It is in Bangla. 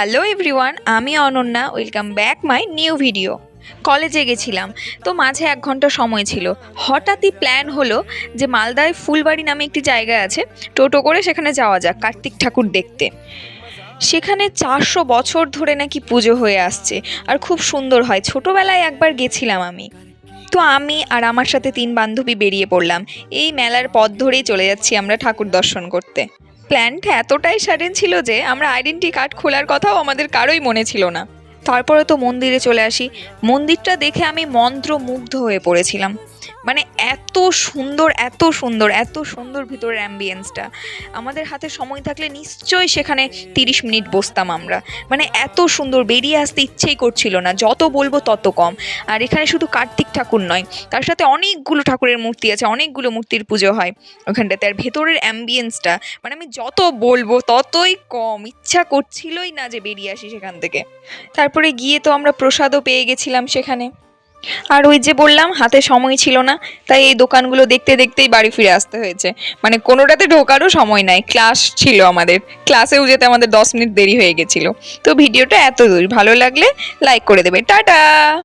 হ্যালো এভরিওয়ান, আমি Ananya. Welcome back my new video. কলেজে গেছিলাম, তো মাঝে 1 ঘন্টা সময় ছিল। হঠাৎই প্ল্যান হলো যে মালদায় ফুলবাড়ি নামে একটি জায়গা আছে, টোটো করে সেখানে যাওয়া যাক কার্তিক ঠাকুর দেখতে। সেখানে 400 বছর ধরে নাকি পুজো হয়ে আসছে, আর খুব সুন্দর হয়। ছোটোবেলায় একবার গেছিলাম আমি। তো আমি আর আমার সাথে 3 বান্ধবী বেরিয়ে পড়লাম। এই মেলার পথ ধরেই চলে যাচ্ছি আমরা ঠাকুর দর্শন করতে। প্ল্যানটা এতটাই সাডেন ছিল যে আমরা আইডেন্টি কার্ড খোলার কথাও আমাদের কারোই মনে ছিল না। তারপরে তো মন্দিরে চলে আসি। মন্দিরটা দেখে আমি মন্ত্রমুগ্ধ হয়ে পড়েছিলাম। মানে এত সুন্দর, এত সুন্দর, এত সুন্দর ভিতরের অ্যাম্বিয়েন্সটা। আমাদের হাতে সময় থাকলে নিশ্চয়ই সেখানে 30 মিনিট বসতাম আমরা। মানে এত সুন্দর, বেরিয়ে আসতে ইচ্ছেই করছিল না, যত বলবো তত কম। আর এখানে শুধু কার্তিক ঠাকুর নয়, তার সাথে অনেকগুলো ঠাকুরের মূর্তি আছে, অনেকগুলো মূর্তির পুজো হয় ওখানটাতে। আর ভেতরের অ্যাম্বিয়েন্সটা, মানে আমি যত বলবো ততই কম। ইচ্ছা করছিলই না যে বেরিয়ে আসি সেখান থেকে। তারপরে গিয়ে তো আমরা প্রসাদও পেয়ে গেছিলাম সেখানে। আর ওই যে বললাম হাতে সময় ছিল না, তাই এই দোকানগুলো দেখতে দেখতেই বাড়ি ফিরে আসতে হয়েছে। মানে কোনোটাতে ঢোকারও সময় নাই, ক্লাস ছিল আমাদের। ক্লাসেও যেতে আমাদের 10 মিনিট দেরি হয়ে গেছিলো। তো ভিডিওটা এত দূর, ভালো লাগলে লাইক করে দেবে। টাটা।